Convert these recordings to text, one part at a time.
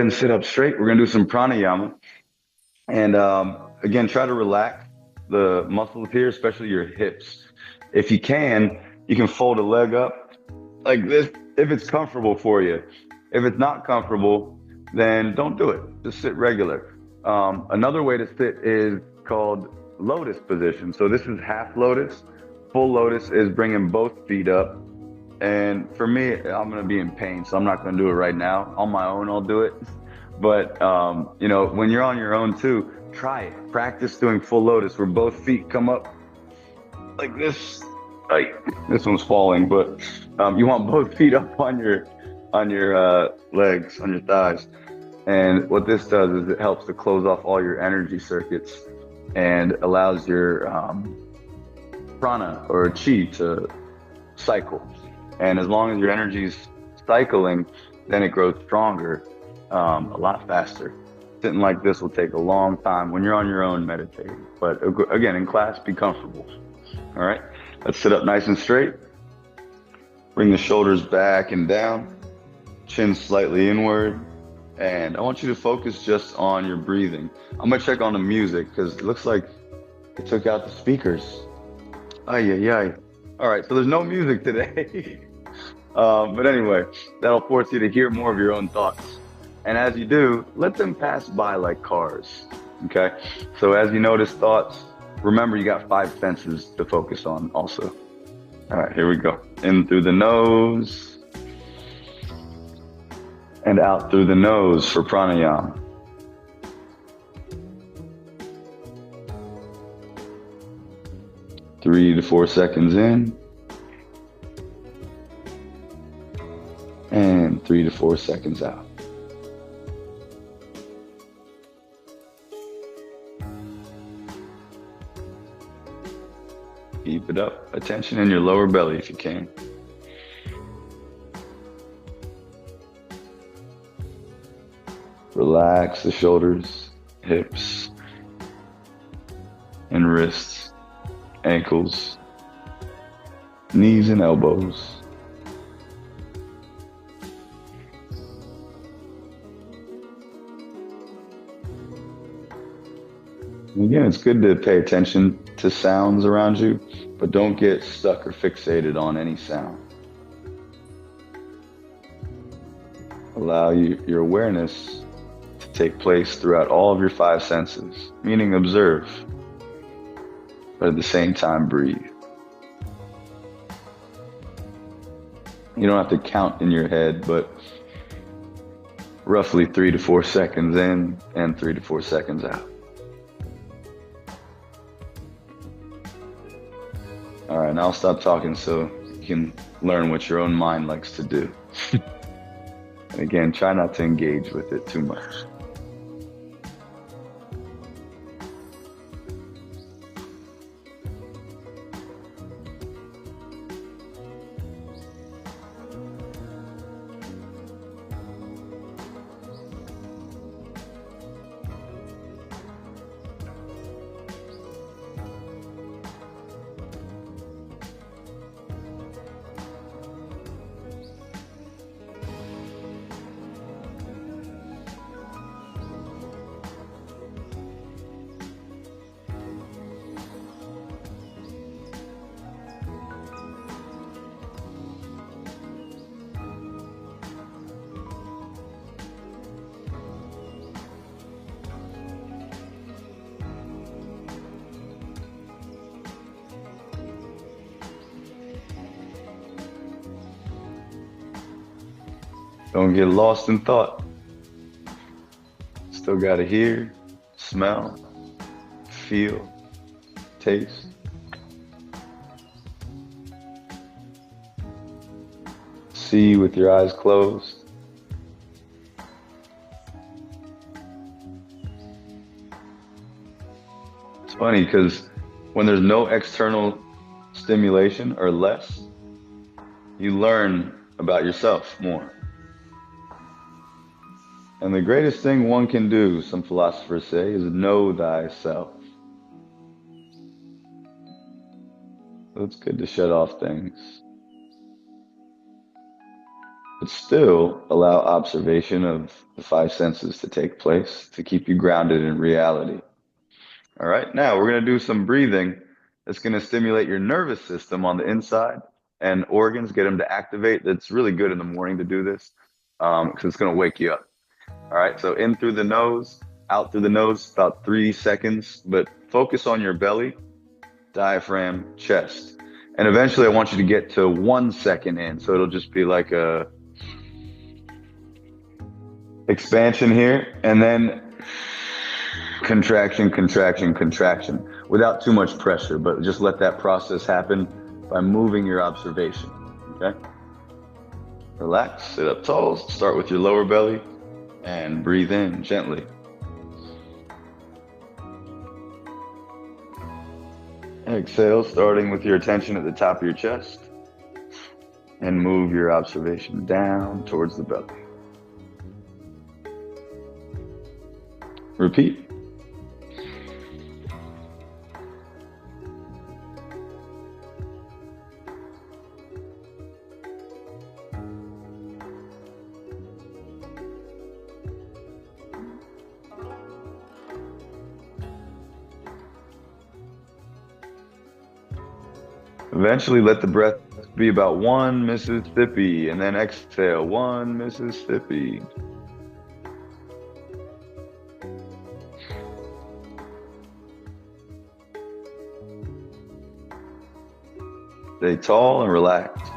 ahead and sit up straight. We're gonna do some pranayama. And again, try to relax the muscles here, especially your hips. If you can fold a leg up like this if it's comfortable for you. If it's not comfortable, then don't do it. Just sit regular. Another way to sit is called lotus position. So this is half lotus. Full lotus is bringing both feet up. And for me, I'm going to be in pain, so I'm not going to do it right now. On my own, I'll do it. But when you're on your own too, try it. Practice doing full lotus where both feet come up like this. Like this one's falling, but you want both feet up on your legs, on your thighs. And what this does is it helps to close off all your energy circuits and allows your prana or chi to cycle. And as long as your energy is cycling, then it grows stronger a lot faster. Sitting like this will take a long time when you're on your own meditating. But again, in class, be comfortable. All right, let's sit up nice and straight. Bring the shoulders back and down, chin slightly inward. And I want you to focus just on your breathing. I'm gonna check on the music because it looks like it took out the speakers. Ay, ay, ay. All right, so there's no music today. But anyway, that'll force you to hear more of your own thoughts. And as you do, let them pass by like cars. Okay? So as you notice thoughts, remember you got five senses to focus on also. All right, here we go. In through the nose and out through the nose for pranayama. Three to 4 seconds in. And 3 to 4 seconds out. Keep it up. Attention in your lower belly if you can. Relax the shoulders, hips, and wrists, ankles, knees and elbows. Again, it's good to pay attention to sounds around you, but don't get stuck or fixated on any sound. Allow your awareness to take place throughout all of your five senses, meaning observe, but at the same time breathe. You don't have to count in your head, but roughly 3 to 4 seconds in and 3 to 4 seconds out. All right, now I'll stop talking so you can learn what your own mind likes to do. And again, try not to engage with it too much. Don't get lost in thought. Still got to hear, smell, feel, taste. See with your eyes closed. It's funny because when there's no external stimulation or less, you learn about yourself more. And the greatest thing one can do, some philosophers say, is know thyself. So it's good to shut off things. but still allow observation of the five senses to take place to keep you grounded in reality. All right, now we're going to do some breathing that's going to stimulate your nervous system on the inside and organs, get them to activate. That's really good in the morning to do this because it's going to wake you up. All right, so in through the nose, out through the nose, about 3 seconds, but focus on your belly, diaphragm, chest. And eventually I want you to get to 1 second in. So it'll just be like a expansion here and then contraction, contraction, contraction without too much pressure, but just let that process happen by moving your observation. Okay? Relax, sit up tall, start with your lower belly and breathe in gently. Exhale, starting with your attention at the top of your chest, and move your observation down towards the belly. Repeat. Eventually, let the breath be about 1 Mississippi, and then exhale, 1 Mississippi. Stay tall and relaxed.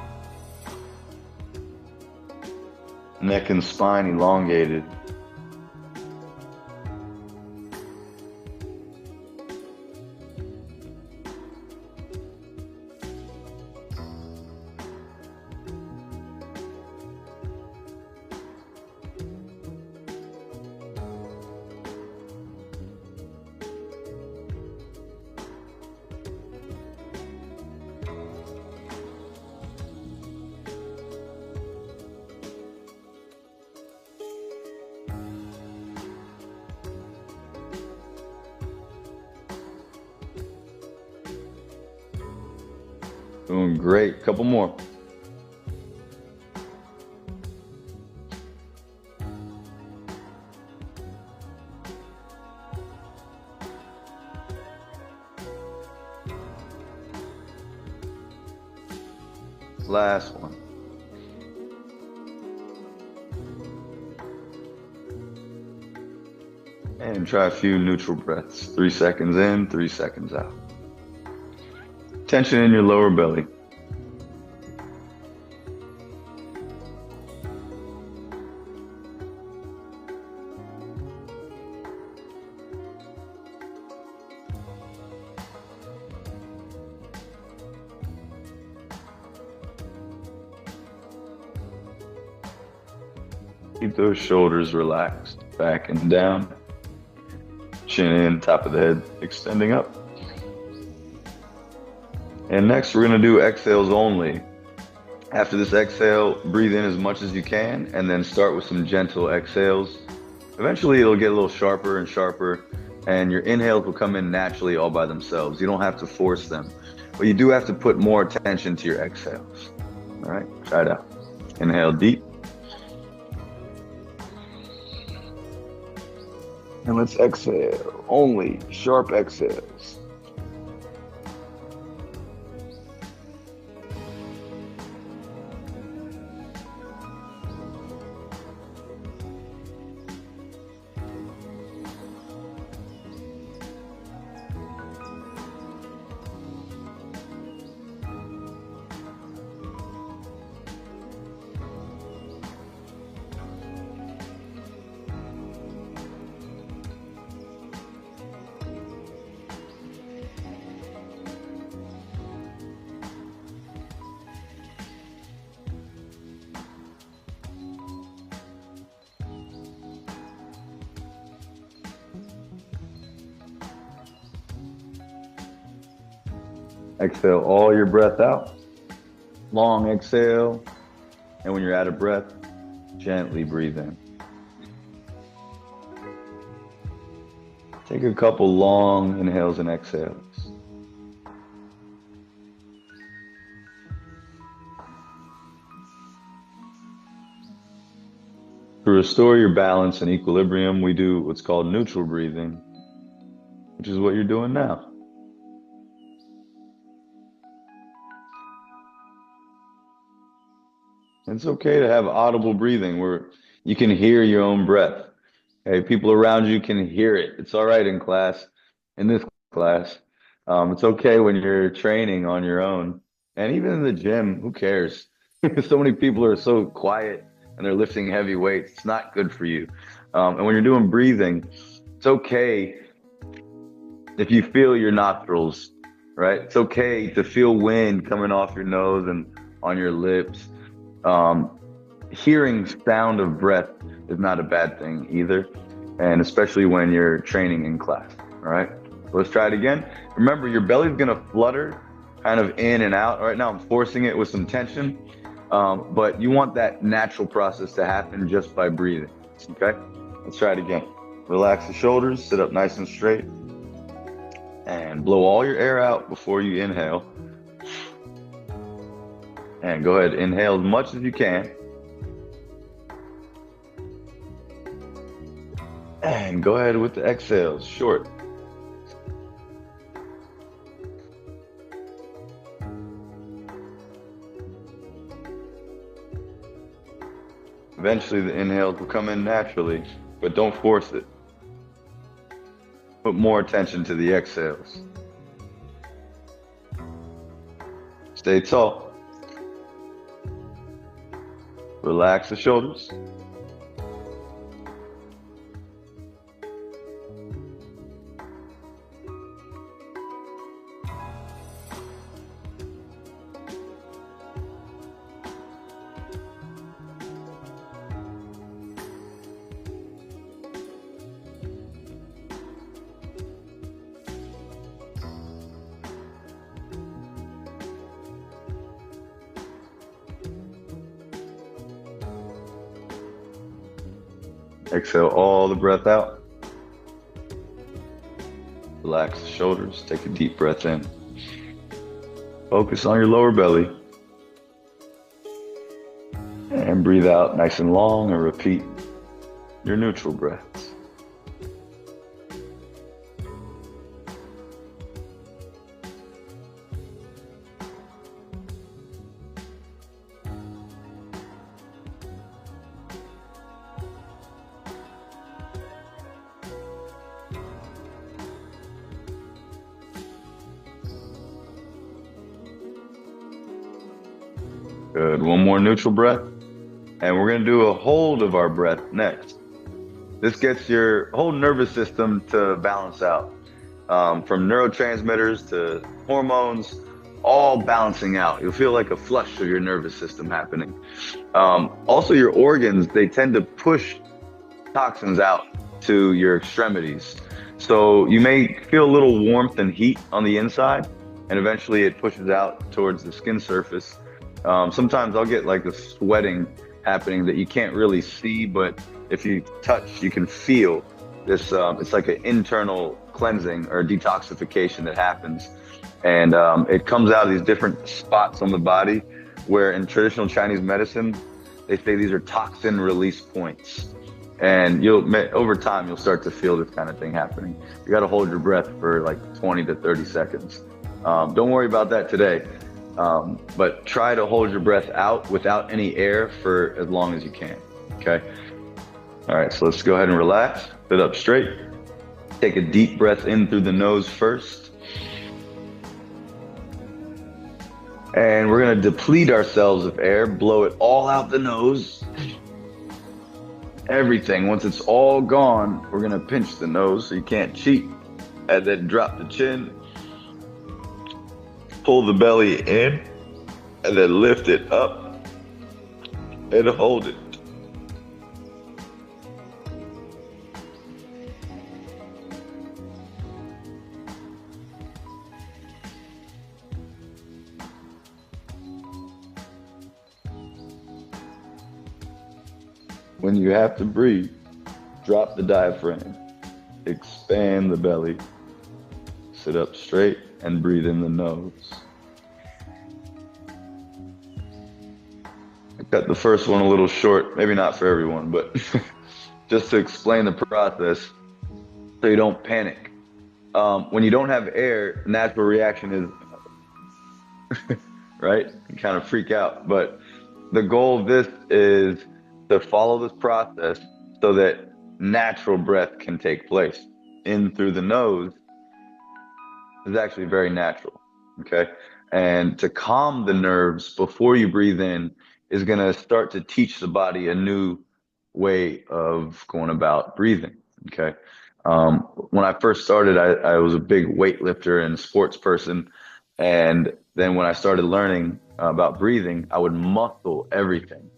Neck and spine elongated. Doing great. Couple more. Last one. And try a few neutral breaths. 3 seconds in, 3 seconds out. Tension in your lower belly. Keep those shoulders relaxed, back and down. Chin in, top of the head, extending up. And next, we're going to do exhales only. After this exhale, breathe in as much as you can, and then start with some gentle exhales. Eventually, it'll get a little sharper and sharper, and your inhales will come in naturally all by themselves. You don't have to force them, but you do have to put more attention to your exhales. All right, try it out. Inhale deep. And let's exhale, only sharp exhales. Exhale all your breath out. Long exhale. And when you're out of breath, gently breathe in. Take a couple long inhales and exhales. restore your balance and equilibrium, we do what's called neutral breathing, which is what you're doing now. It's okay to have audible breathing where you can hear your own breath. Hey, people around you can hear it. It's all right in class, in this class. It's okay when you're training on your own. And even in the gym, who cares? So many people are so quiet and they're lifting heavy weights. It's not good for you. And when you're doing breathing, it's okay if you feel your nostrils, right? It's okay to feel wind coming off your nose and on your lips. Um, Hearing sound of breath is not a bad thing either, and especially when you're training in class. All right, so let's try it again. Remember, your belly's gonna flutter kind of in and out. Right now I'm forcing it with some tension, but you want that natural process to happen just by breathing. Okay, let's try it again. Relax the shoulders, sit up nice and straight, and blow all your air out before you inhale. And go ahead, inhale as much as you can. And go ahead with the exhales, short. Eventually the inhales will come in naturally, but don't force it. Put more attention to the exhales. Stay tall. Relax the shoulders. Exhale all the breath out. Relax the shoulders. Take a deep breath in. Focus on your lower belly. And breathe out nice and long and repeat your neutral breaths. Good. One more neutral breath. And we're going to do a hold of our breath next. This gets your whole nervous system to balance out. From neurotransmitters to hormones, all balancing out. You'll feel like a flush of your nervous system happening. Also, your organs, they tend to push toxins out to your extremities. So you may feel a little warmth and heat on the inside, and eventually it pushes out towards the skin surface. Sometimes I'll get like a sweating happening that you can't really see, but if you touch, you can feel this. It's like an internal cleansing or detoxification that happens. And it comes out of these different spots on the body where in traditional Chinese medicine, they say these are toxin release points. And over time, you'll start to feel this kind of thing happening. You got to hold your breath for like 20 to 30 seconds. Don't worry about that today. But try to hold your breath out without any air for as long as you can, okay? All right, so let's go ahead and relax, sit up straight. Take a deep breath in through the nose first. And we're gonna deplete ourselves of air, blow it all out the nose. Everything, once it's all gone, we're gonna pinch the nose so you can't cheat. And then drop the chin. Pull the belly in and then lift it up and hold it. When you have to breathe, drop the diaphragm, expand the belly, sit up straight, and breathe in the nose. I cut the first one a little short, maybe not for everyone, but just to explain the process so you don't panic. When you don't have air, natural reaction is right. You kind of freak out. But the goal of this is to follow this process so that natural breath can take place. In through the nose is actually very natural. Okay. And to calm the nerves before you breathe in is going to start to teach the body a new way of going about breathing. Okay. When I first started, I was a big weightlifter and sports person. And then when I started learning about breathing, I would muscle everything.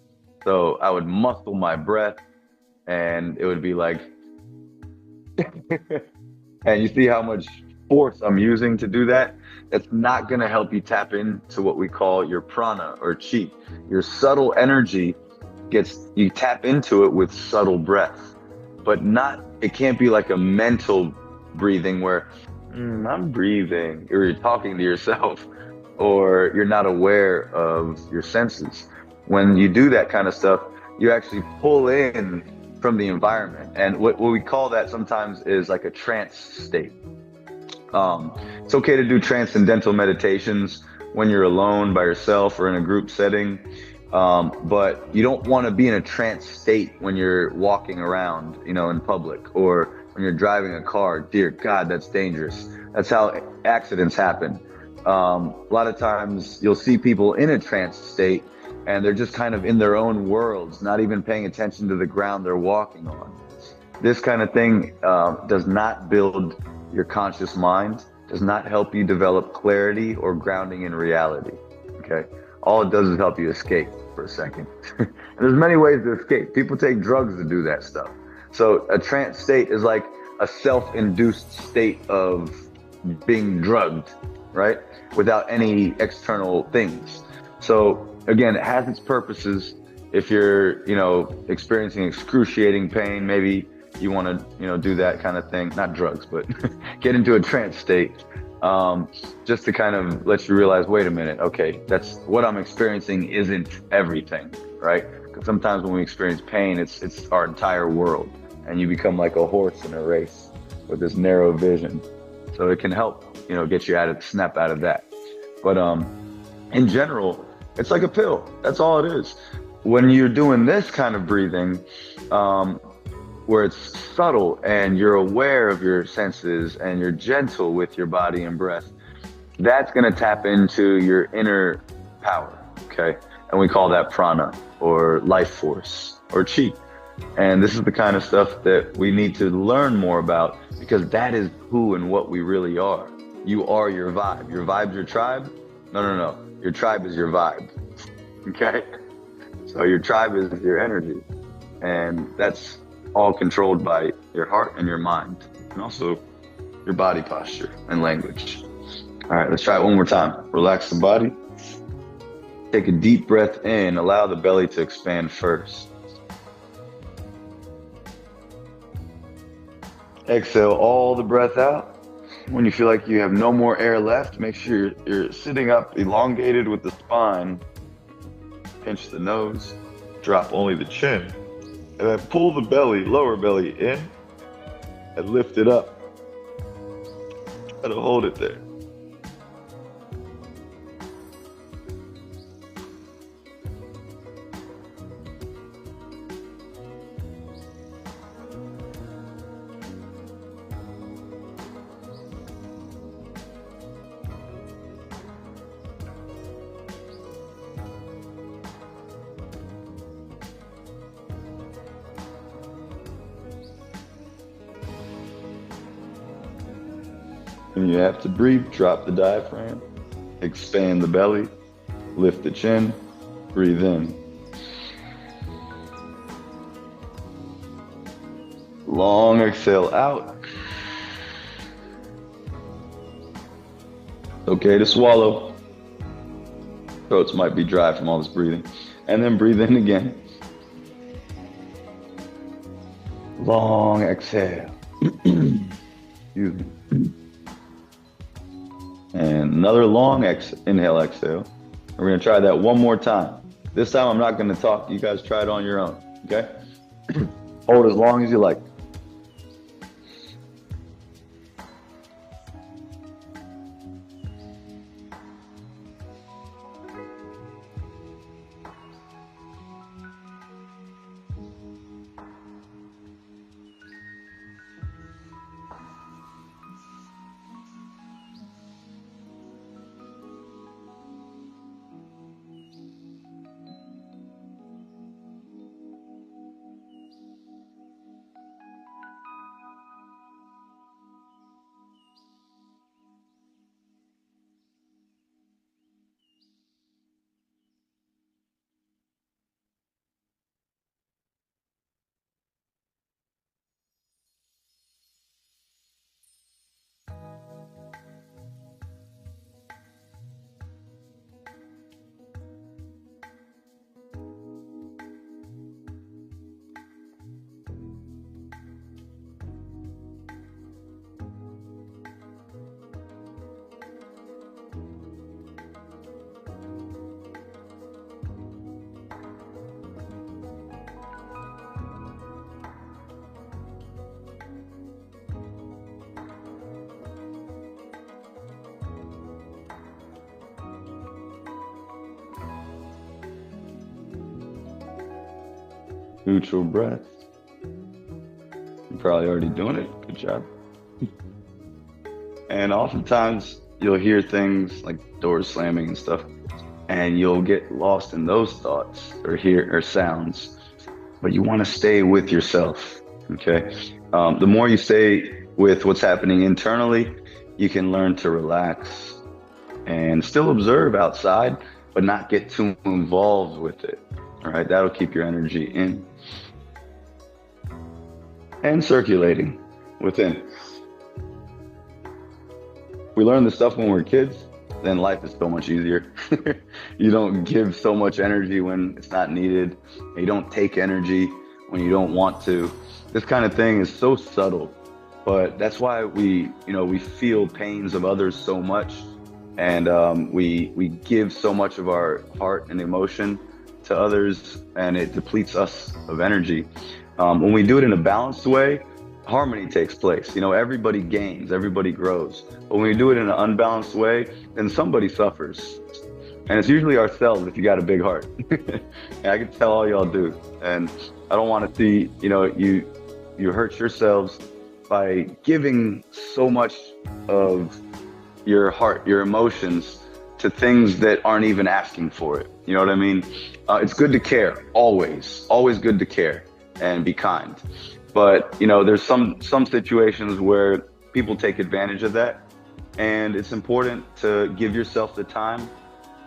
So I would muscle my breath and it would be like, and you see how much force I'm using to do that? That's not going to help you tap into what we call your prana or chi. Your subtle energy you tap into it with subtle breath, but not, it can't be like a mental breathing where I'm breathing, or you're talking to yourself, or you're not aware of your senses. When you do that kind of stuff, you actually pull in from the environment. And what we call that sometimes is like a trance state. It's okay to do transcendental meditations when you're alone by yourself or in a group setting. But you don't want to be in a trance state when you're walking around, in public or when you're driving a car. Dear God, that's dangerous. That's how accidents happen. A lot of times you'll see people in a trance state and they're just kind of in their own worlds, not even paying attention to the ground they're walking on. This kind of thing does not build your conscious mind, does not help you develop clarity or grounding in reality. Okay. All it does is help you escape for a second. And there's many ways to escape. People take drugs to do that stuff. So a trance state is like a self-induced state of being drugged, right? Without any external things. So again, it has its purposes. If you're, experiencing excruciating pain, maybe you want to, do that kind of thing. Not drugs, but get into a trance state. Just to kind of let you realize, wait a minute, okay, that's what I'm experiencing isn't everything, right? Because sometimes when we experience pain, it's our entire world, and you become like a horse in a race with this narrow vision. So it can help, get you snap out of that. But in general, it's like a pill. That's all it is. When you're doing this kind of breathing, where it's subtle and you're aware of your senses and you're gentle with your body and breath, that's going to tap into your inner power, okay? And we call that prana or life force or chi. And this is the kind of stuff that we need to learn more about, because that is who and what we really are. You are your vibe. Your vibe's your tribe? No. Your tribe is your vibe, okay? So your tribe is your energy. And that's all controlled by your heart and your mind, and also your body posture and language. All right, let's try it one more time. Relax the body. Take a deep breath in. Allow the belly to expand first. Exhale all the breath out. When you feel like you have no more air left, make sure you're sitting up, elongated with the spine. Pinch the nose. Drop only the chin. And then pull the belly, lower belly in, and lift it up. Try to hold it there. When you have to breathe, drop the diaphragm, expand the belly, lift the chin, breathe in. Long exhale out. Okay to swallow. Throats might be dry from all this breathing. And then breathe in again. Long exhale. Excuse me. And another long inhale, exhale. We're going to try that one more time. This time I'm not going to talk. You guys try it on your own, okay? Hold as long as you like. Neutral breath. You're probably already doing it. Good job. And oftentimes you'll hear things like doors slamming and stuff, and you'll get lost in those thoughts or hear or sounds. But you want to stay with yourself. Okay. The more you stay with what's happening internally, you can learn to relax and still observe outside, but not get too involved with it. All right. That'll keep your energy in and circulating within. We learn this stuff when we're kids, then life is so much easier. You don't give so much energy when it's not needed. You don't take energy when you don't want to. This kind of thing is so subtle, but that's why we feel pains of others so much, and we give so much of our heart and emotion to others, and it depletes us of energy. When we do it in a balanced way, harmony takes place. Everybody gains, everybody grows. But when we do it in an unbalanced way, then somebody suffers. And it's usually ourselves if you got a big heart. And I can tell all y'all do. And I don't want to see, you hurt yourselves by giving so much of your heart, your emotions to things that aren't even asking for it. You know what I mean? It's good to care, always good to care and be kind. But there's some situations where people take advantage of that, and it's important to give yourself the time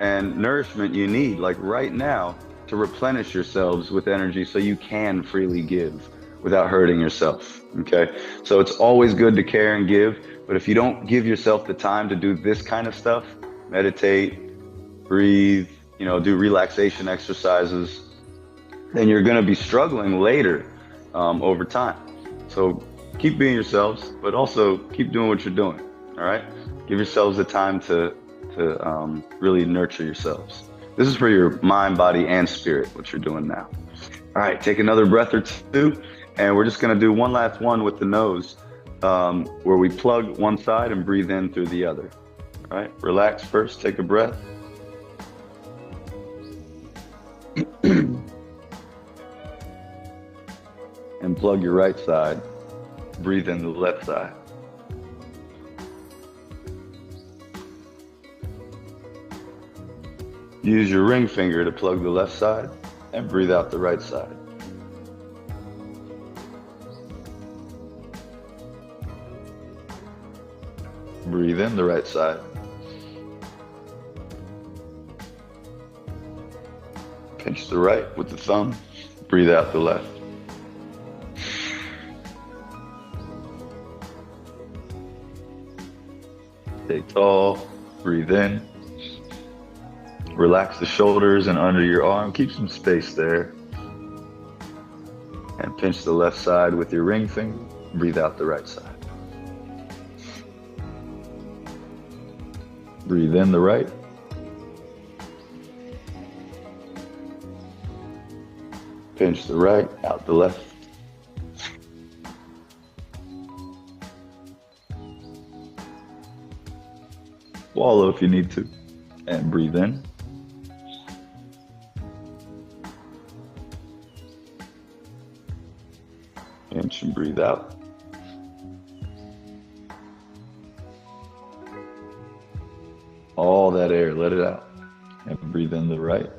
and nourishment you need, like right now, to replenish yourselves with energy so you can freely give without hurting yourself. Okay, so it's always good to care and give, but if you don't give yourself the time to do this kind of stuff, meditate, breathe, do relaxation exercises, then you're going to be struggling later over time. So keep being yourselves, but also keep doing what you're doing. All right, give yourselves the time to really nurture yourselves. This is for your mind, body, and spirit, what you're doing now. All right, take another breath or two, and we're just going to do one last one with the nose, where we plug one side and breathe in through the other. All right, relax first, take a breath. And plug your right side, breathe in the left side. Use your ring finger to plug the left side and breathe out the right side. Breathe in the right side. Pinch the right with the thumb, breathe out the left. Stay tall, breathe in. Relax the shoulders and under your arm, keep some space there. And pinch the left side with your ring finger, breathe out the right side. Breathe in the right. Pinch the right, out the left. Swallow if you need to. And breathe in. Pinch and breathe out. All that air, let it out. And breathe in the right.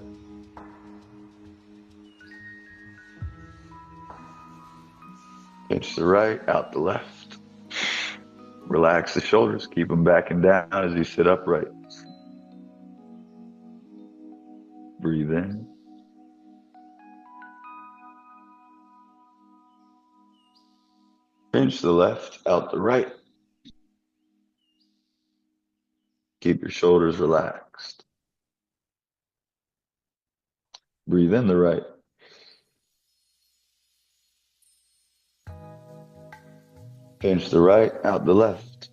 Pinch the right, out the left. Relax the shoulders, keep them back and down as you sit upright. Breathe in. Pinch the left, out the right. Keep your shoulders relaxed. Breathe in the right. Pinch the right, out the left.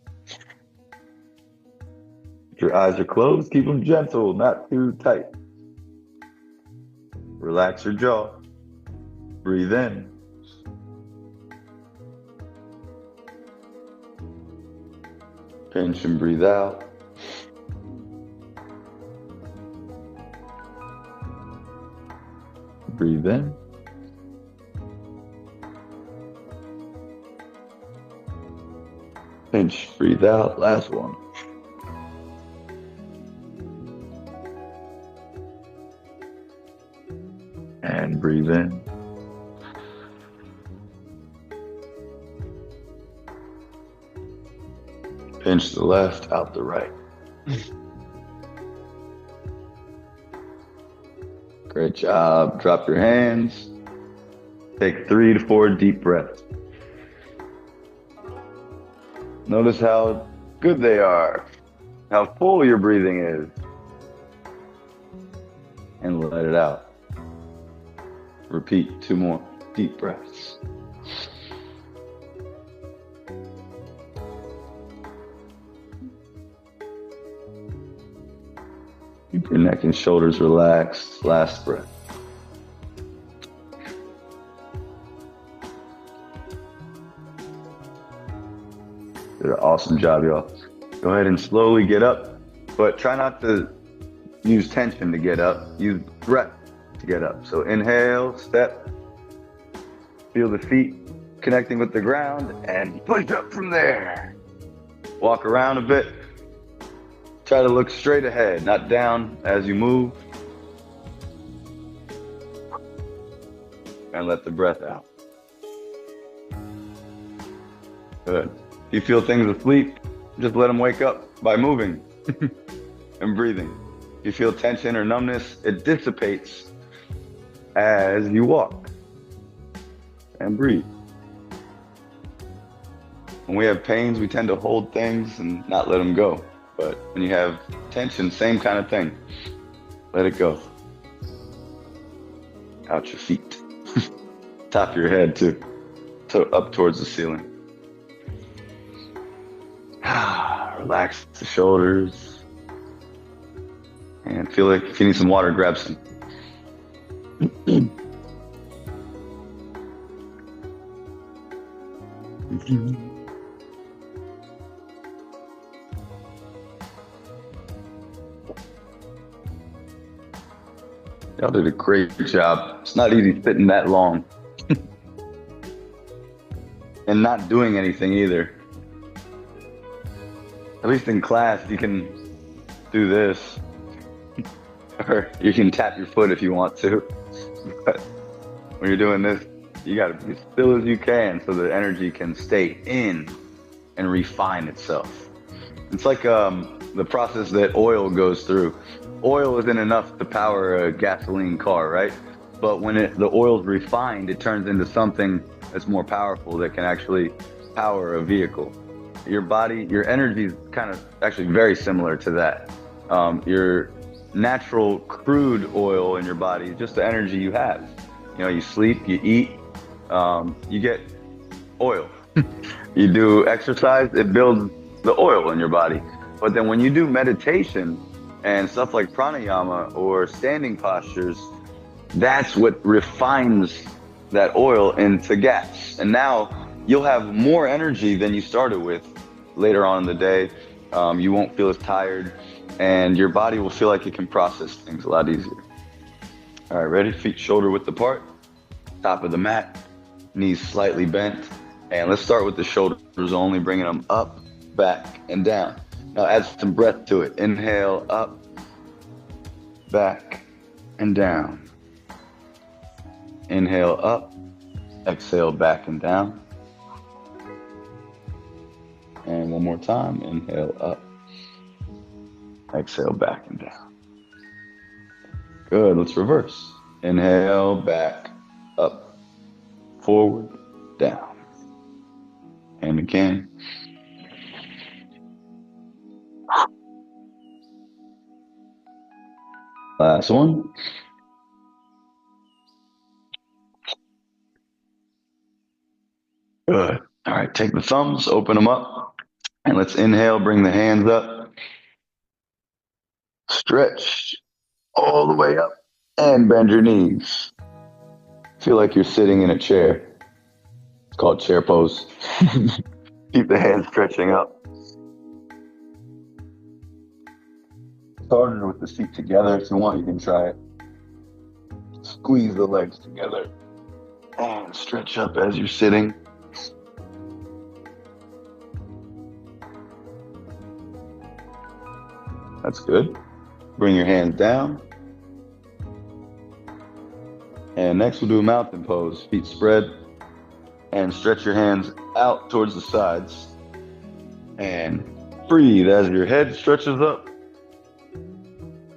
If your eyes are closed, keep them gentle, not too tight. Relax your jaw. Breathe in. Pinch and breathe out. Breathe in. Pinch, breathe out. Last one. And breathe in. Pinch the left, out the right. Great job. Drop your hands. Take 3 to 4 deep breaths. Notice how good they are, how full your breathing is. And let it out. Repeat 2 more deep breaths. Keep your neck and shoulders relaxed. Last breath. Did an awesome job, y'all. Go ahead and slowly get up, but try not to use tension to get up. Use breath to get up. So inhale, step, feel the feet connecting with the ground, and push up from there. Walk around a bit. Try to look straight ahead, not down as you move. And let the breath out. Good. If you feel things asleep, just let them wake up by moving and breathing. If you feel tension or numbness, it dissipates as you walk and breathe. When we have pains, we tend to hold things and not let them go. But when you have tension, same kind of thing. Let it go. Out your feet. Top of your head too. So up towards the ceiling. Relax the shoulders. And feel like if you need some water, grab some. Y'all did a great job. It's not easy sitting that long. And not doing anything either. At least in class, you can do this. Or you can tap your foot if you want to. But when you're doing this, you gotta be as still as you can so the energy can stay in and refine itself. It's like the process that oil goes through. Oil isn't enough to power a gasoline car, right? But when the oil's refined, it turns into something that's more powerful that can actually power a vehicle. Your body, your energy is kind of actually very similar to that. Your natural crude oil in your body is just the energy you have. You know, you sleep, you eat, you get oil. You do exercise, it builds the oil in your body. But then when you do meditation and stuff like pranayama or standing postures, that's what refines that oil into gas. And now you'll have more energy than you started with later on in the day. You won't feel as tired, and your body will feel like it can process things a lot easier. All right, ready? Feet shoulder width apart, top of the mat, knees slightly bent. And let's start with the shoulders only, bringing them up, back, and down. Now add some breath to it. Inhale, up, back, and down. Inhale, up, exhale, back and down. And one more time, inhale, up, exhale, back and down. Good, let's reverse. Inhale, back, up, forward, down. And again. Last one. Good. All right, take the thumbs, open them up, and let's inhale, bring the hands up. Stretch all the way up and bend your knees. Feel like you're sitting in a chair. It's called chair pose. Keep the hands stretching up. It's harder with the feet together. If you want, you can try it. Squeeze the legs together and stretch up as you're sitting. That's good. Bring your hands down. And next we'll do a mountain pose. Feet spread. And stretch your hands out towards the sides. And breathe as your head stretches up.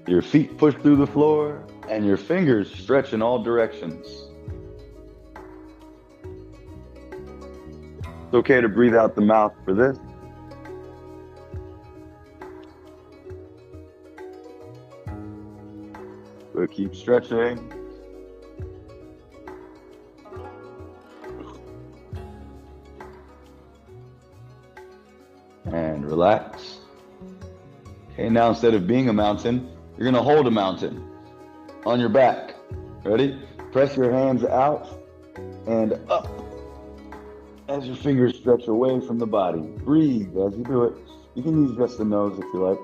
Your feet push through the floor. And your fingers stretch in all directions. It's okay to breathe out the mouth for this. But keep stretching. And relax. Okay, now instead of being a mountain, you're gonna hold a mountain on your back. Ready? Press your hands out and up as your fingers stretch away from the body. Breathe as you do it. You can use just the nose if you like.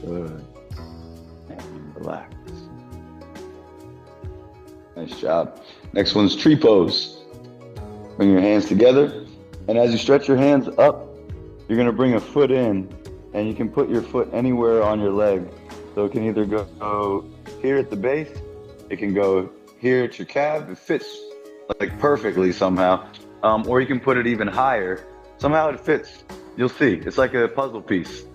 Good. And relax. Nice job. Next one's tree pose. Bring your hands together. And as you stretch your hands up, you're going to bring a foot in. And you can put your foot anywhere on your leg. So it can either go here at the base. It can go here at your calf. It fits like perfectly somehow. Or you can put it even higher. Somehow it fits. You'll see. It's like a puzzle piece.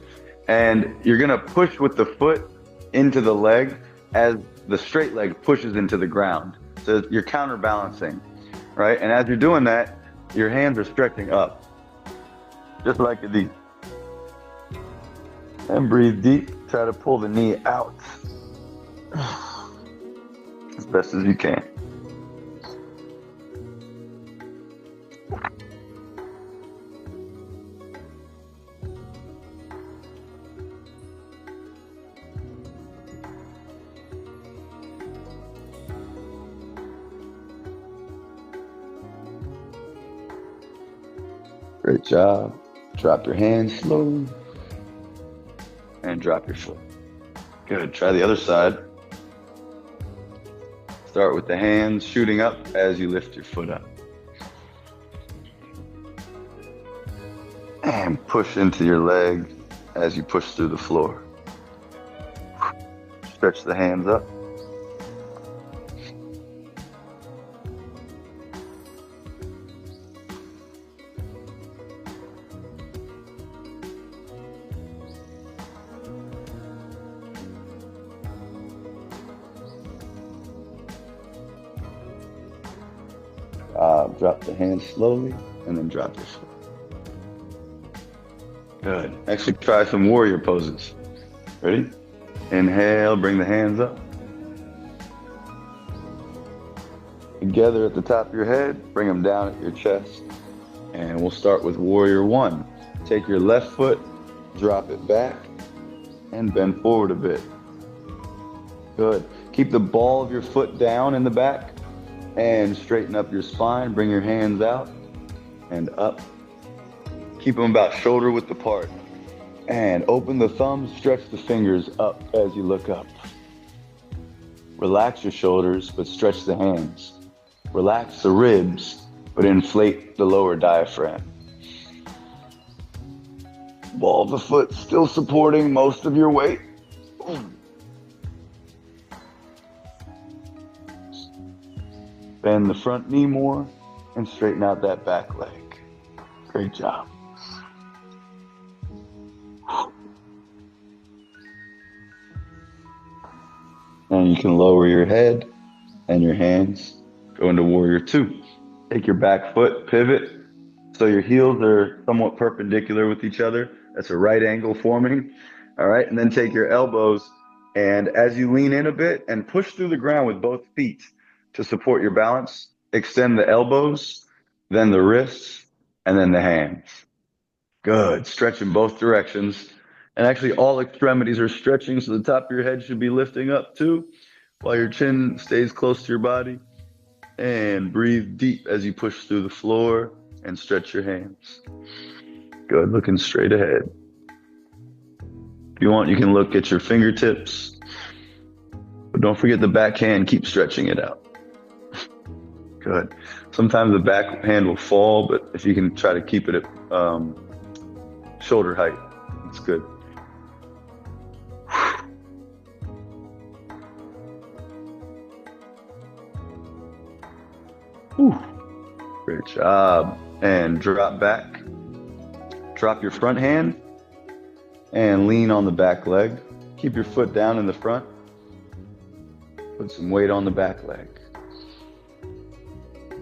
And you're gonna push with the foot into the leg as the straight leg pushes into the ground. So you're counterbalancing, right? And as you're doing that, your hands are stretching up, just like a D. And breathe deep. Try to pull the knee out as best as you can. Great job. Drop your hands slowly. And drop your foot. Good. Try the other side. Start with the hands shooting up as you lift your foot up. And push into your leg as you push through the floor. Stretch the hands up. Drop the hands slowly and then drop your foot. Good. Next, we try some warrior poses. Ready? Inhale, bring the hands up. Together at the top of your head, bring them down at your chest. And we'll start with warrior one. Take your left foot, drop it back, and bend forward a bit. Good. Keep the ball of your foot down in the back and straighten up your spine. Bring your hands out and up. Keep them about shoulder width apart. And open the thumbs, stretch the fingers up as you look up. Relax your shoulders, but stretch the hands. Relax the ribs, but inflate the lower diaphragm. Ball of the foot still supporting most of your weight. Bend the front knee more and straighten out that back leg. Great job. And you can lower your head and your hands. Go into warrior two. Take your back foot, pivot, so your heels are somewhat perpendicular with each other. That's a right angle forming. All right, and then take your elbows, and as you lean in a bit and push through the ground with both feet to support your balance, extend the elbows, then the wrists, and then the hands. Good. Stretch in both directions. And actually, all extremities are stretching, so the top of your head should be lifting up too, while your chin stays close to your body. And breathe deep as you push through the floor and stretch your hands. Good. Looking straight ahead. If you want, you can look at your fingertips, but don't forget the backhand. Keep stretching it out. Good. Sometimes the backhand will fall, but if you can try to keep it at shoulder height, it's good. Whew. Great job. And drop back. Drop your front hand and lean on the back leg. Keep your foot down in the front. Put some weight on the back leg.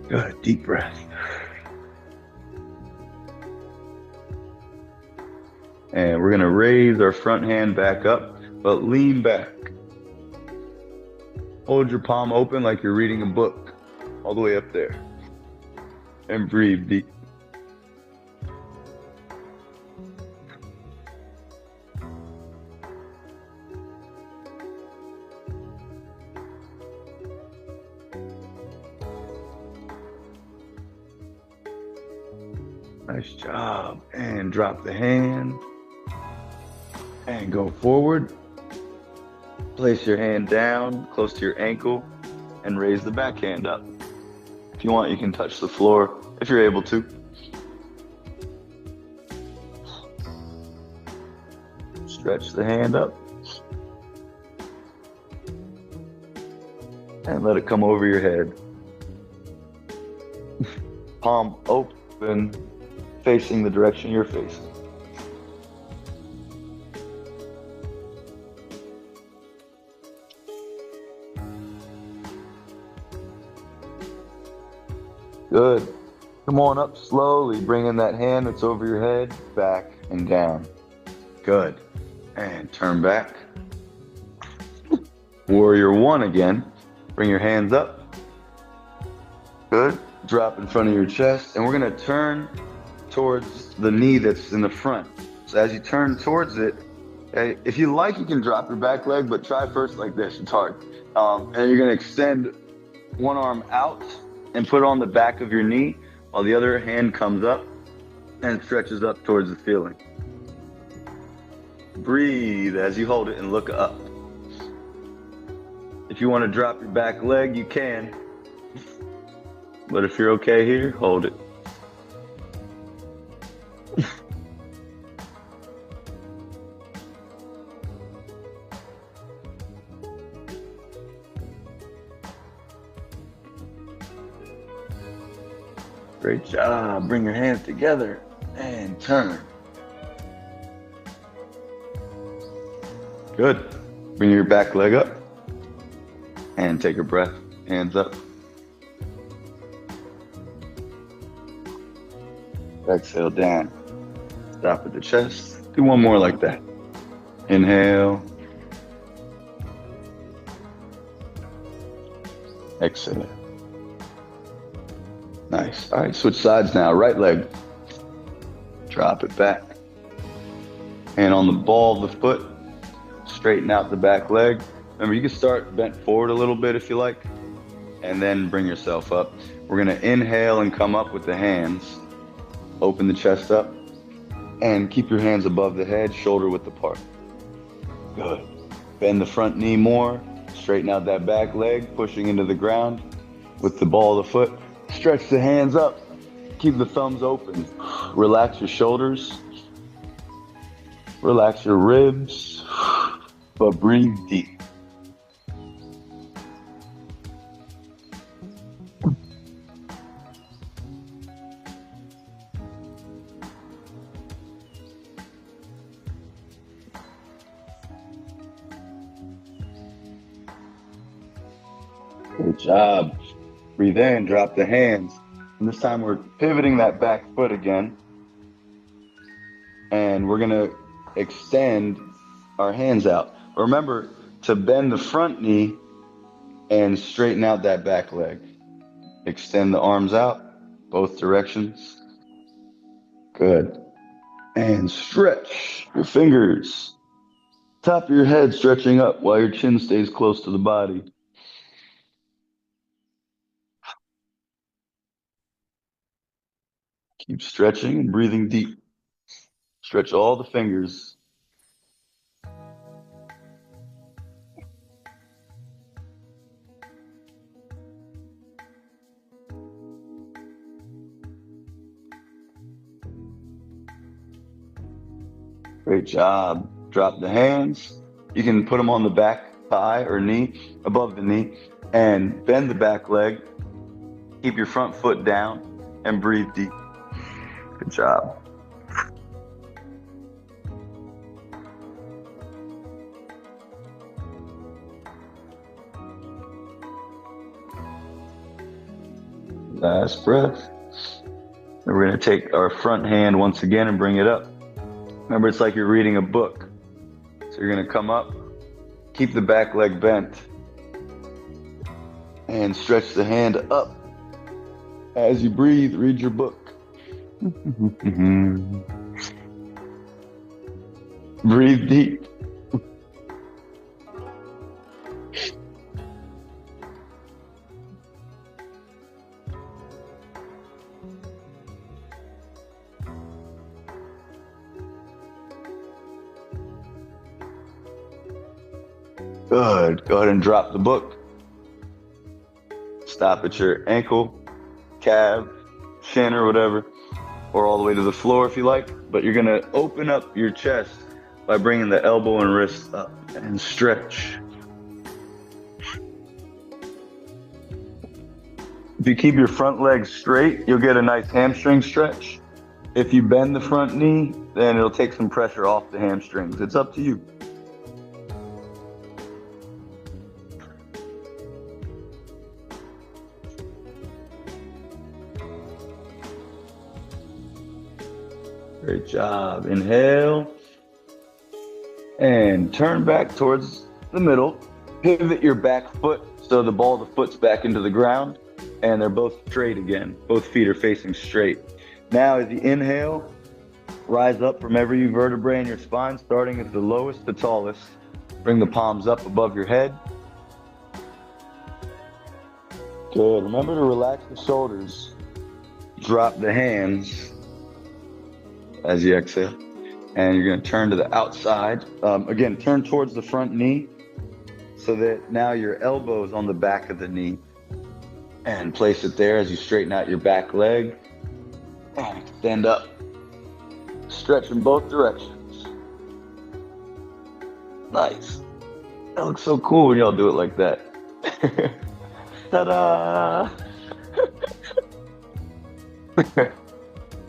Good. Deep breath. And we're going to raise our front hand back up, but lean back. Hold your palm open like you're reading a book, all the way up there. And breathe deep. Nice job. And drop the hand. And go forward. Place your hand down close to your ankle and raise the back hand up. If you want, you can touch the floor if you're able to. Stretch the hand up. And let it come over your head. Palm open, facing the direction you're facing. Good. Come on up slowly, bringing that hand that's over your head back and down. Good. And turn back. Warrior one again. Bring your hands up. Good. Drop in front of your chest. And we're going to turn towards the knee that's in the front. So as you turn towards it, if you like, you can drop your back leg, but try first like this. It's hard. And you're going to extend one arm out and put it on the back of your knee while the other hand comes up and stretches up towards the ceiling. Breathe as you hold it and look up. If you want to drop your back leg, you can. But if you're okay here, hold it. Great job. Bring your hands together and turn. Good. Bring your back leg up and take a breath. Hands up. Exhale down. Stop at the chest. Do one more like that. Inhale. Exhale. Nice. All right, switch sides now. Right leg. Drop it back. And on the ball of the foot, straighten out the back leg. Remember, you can start bent forward a little bit if you like, and then bring yourself up. We're gonna inhale and come up with the hands. Open the chest up and keep your hands above the head, shoulder width apart. Good. Bend the front knee more. Straighten out that back leg, pushing into the ground with the ball of the foot. Stretch the hands up. Keep the thumbs open. Relax your shoulders. Relax your ribs. But breathe deep. Good job. Breathe in, drop the hands. And this time we're pivoting that back foot again. And we're gonna extend our hands out. Remember to bend the front knee and straighten out that back leg. Extend the arms out, both directions. Good. And stretch your fingers. Top of your head stretching up while your chin stays close to the body. Keep stretching and breathing deep. Stretch all the fingers. Great job. Drop the hands. You can put them on the back thigh or knee, above the knee, and bend the back leg. Keep your front foot down and breathe deep. Good job. Last breath. And we're going to take our front hand once again and bring it up. Remember, it's like you're reading a book. So you're going to come up, keep the back leg bent, and stretch the hand up. As you breathe, read your book. Breathe deep. Good. Go ahead and drop the book. Stop at your ankle, calf, shin, or whatever, or all the way to the floor if you like. But you're going to open up your chest by bringing the elbow and wrist up and stretch. If you keep your front leg straight, you'll get a nice hamstring stretch. If you bend the front knee, then it'll take some pressure off the hamstrings. It's up to you. Great job. Inhale. And turn back towards the middle. Pivot your back foot so the ball of the foot's back into the ground. And they're both straight again. Both feet are facing straight. Now as you inhale, rise up from every vertebrae in your spine, starting at the lowest to tallest. Bring the palms up above your head. Good. Remember to relax the shoulders. Drop the hands as you exhale. And you're going to turn to the outside. Again, turn towards the front knee so that now your elbow is on the back of the knee. And place it there as you straighten out your back leg. And extend up. Stretch in both directions. Nice. That looks so cool when y'all do it like that. Ta-da!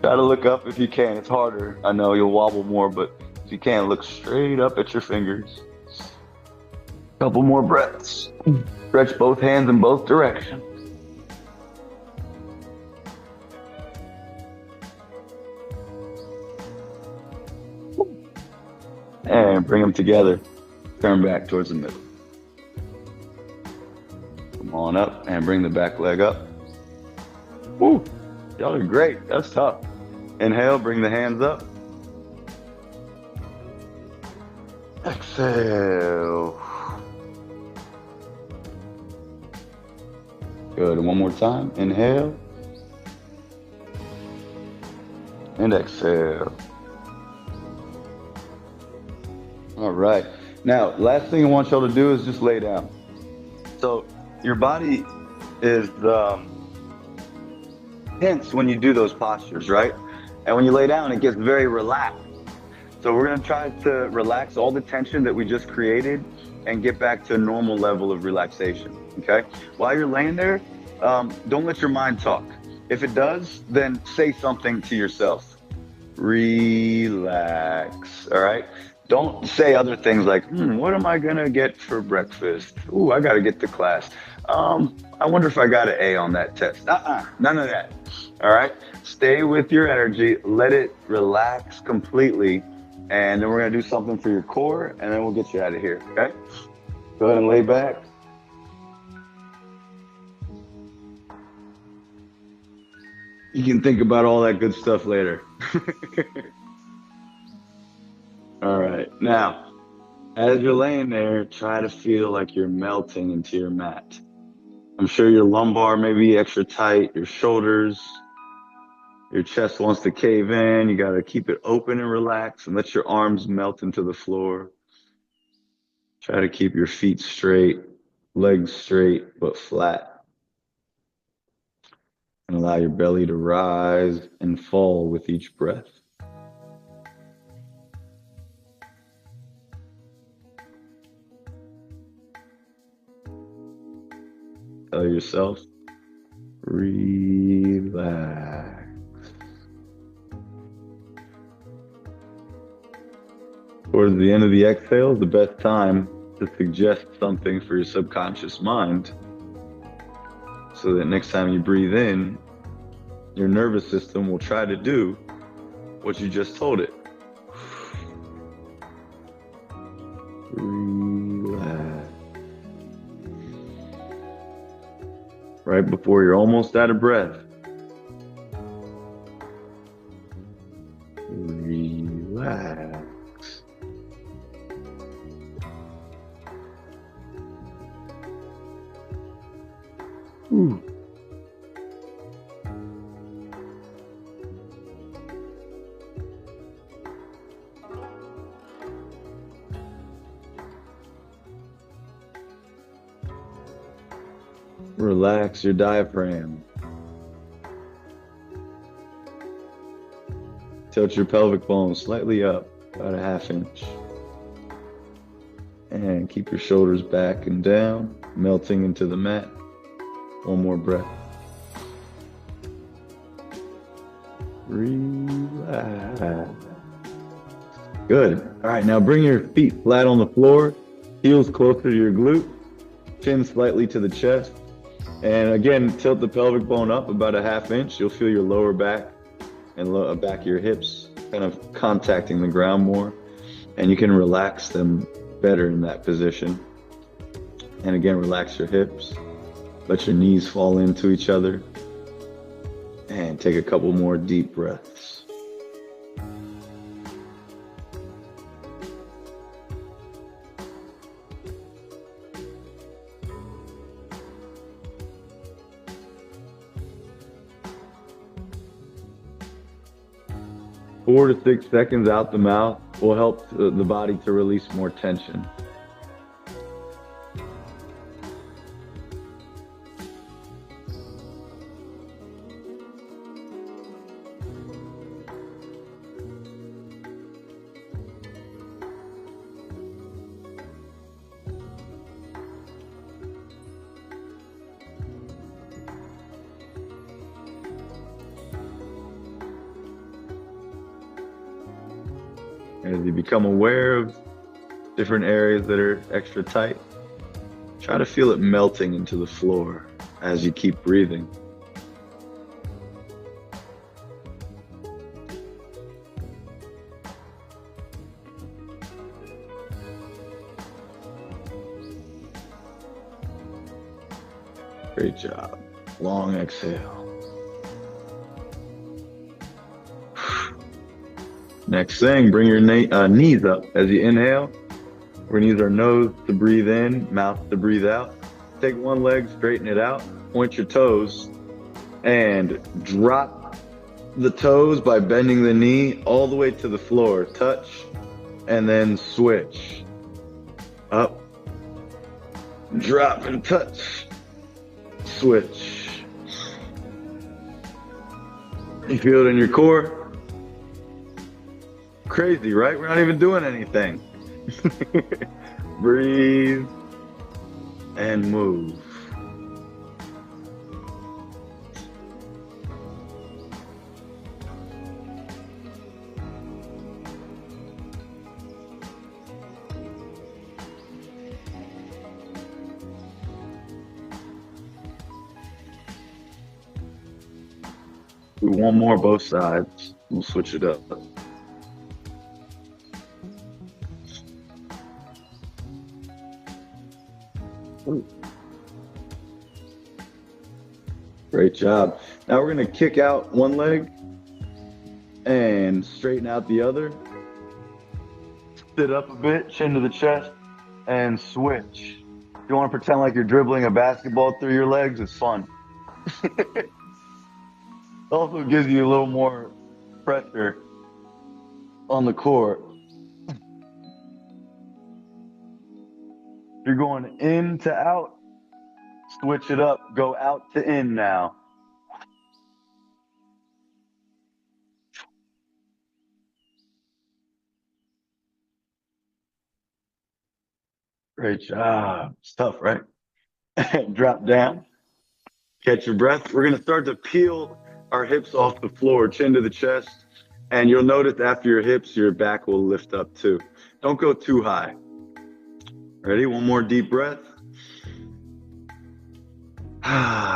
Try to look up if you can. It's harder. I know you'll wobble more, but if you can, look straight up at your fingers. Couple more breaths. Stretch both hands in both directions. And bring them together. Turn back towards the middle. Come on up and bring the back leg up. Woo! Y'all are great. That's tough. Inhale, bring the hands up. Exhale. Good. One more time. Inhale and exhale. All right. Now, last thing I want y'all to do is just lay down. So your body is tense when you do those postures, right? And when you lay down, it gets very relaxed. So we're going to try to relax all the tension that we just created and get back to a normal level of relaxation, okay? While you're laying there, don't let your mind talk. If it does, then say something to yourself. Relax, all right? Don't say other things like, what am I going to get for breakfast? Ooh, I got to get to class. I wonder if I got an A on that test. None of that, all right? Stay with your energy. Let it relax completely. And then we're going to do something for your core, and then we'll get you out of here, okay? Go ahead and lay back. You can think about all that good stuff later. All right. Now, as you're laying there, try to feel like you're melting into your mat. I'm sure your lumbar may be extra tight, your shoulders, your chest wants to cave in. You got to keep it open and relaxed and let your arms melt into the floor. Try to keep your feet straight, legs straight, but flat. And allow your belly to rise and fall with each breath. Tell yourself, relax. Towards the end of the exhale is the best time to suggest something for your subconscious mind so that next time you breathe in, your nervous system will try to do what you just told it. Relax. Right before you're almost out of breath, relax. Ooh. Relax your diaphragm. Tilt your pelvic bone slightly up, about a ½ inch. And keep your shoulders back and down, melting into the mat. One more breath. Relax. Good. All right, now bring your feet flat on the floor, heels closer to your glute, chin slightly to the chest. And again, tilt the pelvic bone up about a ½ inch. You'll feel your lower back and back of your hips kind of contacting the ground more. And you can relax them better in that position. And again, relax your hips. Let your knees fall into each other. And take a couple more deep breaths. 4 to 6 seconds out the mouth will help the body to release more tension. As you become aware of different areas that are extra tight, try to feel it melting into the floor as you keep breathing. Great job. Long exhale. Next thing, bring your knees up as you inhale We're gonna use our nose to breathe in, mouth to breathe out. Take one leg, straighten it out, point your toes, and drop the toes by bending the knee all the way to the floor. Touch, and then switch. Up, drop and touch, switch. You feel it in your core? Crazy, right? We're not even doing anything. Breathe and move. Do one more both sides. We'll switch it up. Great job. Now we're going to kick out one leg and straighten out the other. Sit up a bit, chin to the chest, and switch. If you want to pretend like you're dribbling a basketball through your legs, it's fun. Also gives you a little more pressure on the core. You're going in to out. Switch it up. Go out to in now. Great job. It's tough, right? Drop down. Catch your breath. We're going to start to peel our hips off the floor, chin to the chest. And you'll notice after your hips, your back will lift up too. Don't go too high. Ready? One more deep breath.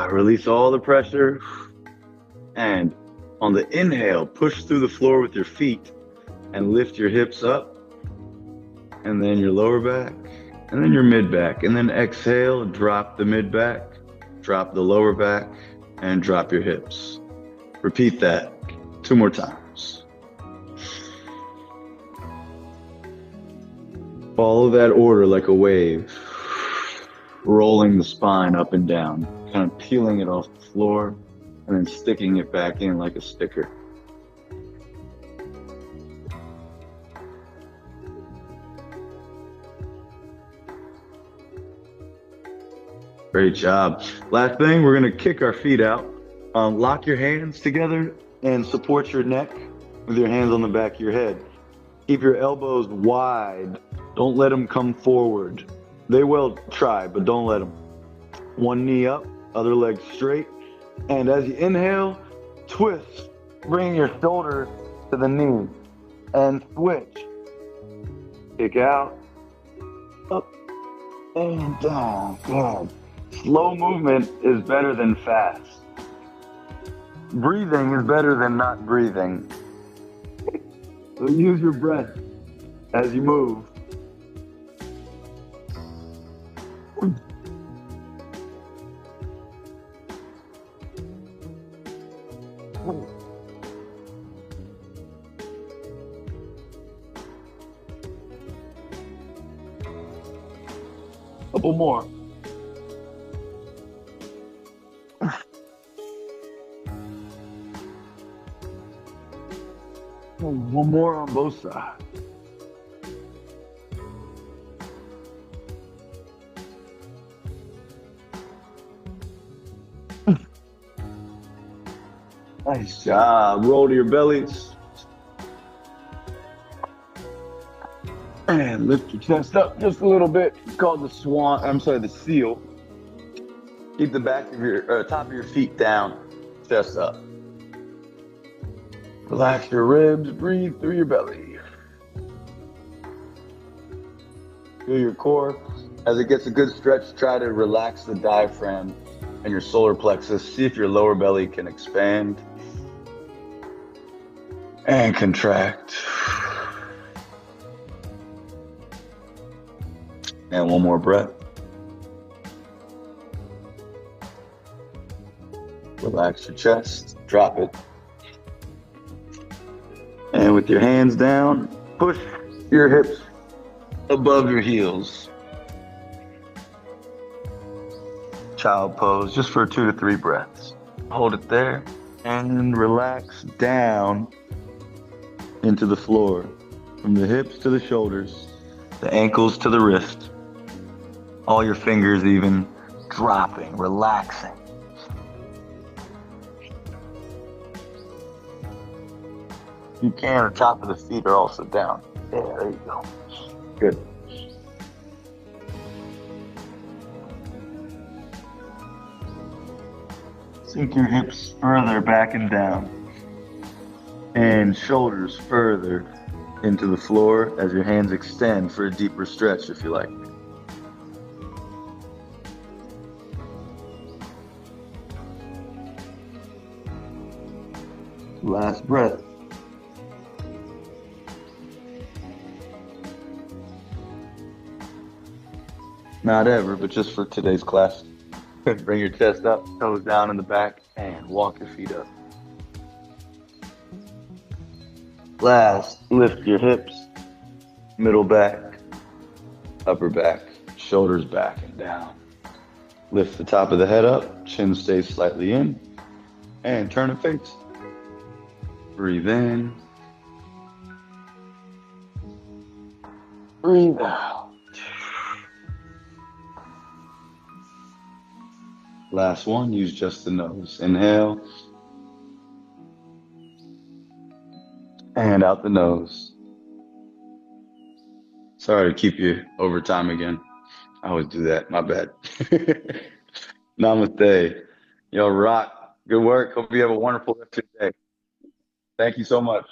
Release all the pressure. And on the inhale, push through the floor with your feet and lift your hips up. And then your lower back. And then your mid back. And then exhale, drop the mid back, drop the lower back, and drop your hips. Repeat that 2 more times. Follow that order like a wave, rolling the spine up and down, kind of peeling it off the floor and then sticking it back in like a sticker. Great job. Last thing, we're going to kick our feet out. Lock your hands together and support your neck with your hands on the back of your head. Keep your elbows wide. Don't let them come forward. They will try, but don't let them. One knee up, other leg straight. And as you inhale, twist. Bring your shoulder to the knee and switch. Kick out, up, and down. Good. Slow movement is better than fast. Breathing is better than not breathing. So use your breath as you move. Couple more. One more on both sides. Nice job. Roll to your bellies. And lift your chest up just a little bit. It's called the swan. I'm sorry, the seal. Keep the back of your top of your feet down, chest up. Relax your ribs. Breathe through your belly. Feel your core. As it gets a good stretch, try to relax the diaphragm and your solar plexus. See if your lower belly can expand and contract. And one more breath. Relax your chest, drop it. And with your hands down, push your hips above your heels. Child pose, just for 2 to 3 breaths. Hold it there and relax down into the floor, from the hips to the shoulders, the ankles to the wrist, all your fingers even dropping, relaxing. You can, the top of the feet are also down. Yeah, there you go. Good. Sink your hips further back and down, and shoulders further into the floor as your hands extend for a deeper stretch if you like. Last breath. Not ever, but just for today's class. Bring your chest up, toes down in the back, and walk your feet up. Last, lift your hips, middle back, upper back, shoulders back and down. Lift the top of the head up, chin stays slightly in, and turn and face. Breathe in. Breathe out. Last one, use just the nose. Inhale. And out the nose. Sorry to keep you over time again. I always do that. My bad. Namaste. Yo, rock. Good work. Hope you have a wonderful rest of your day. Thank you so much.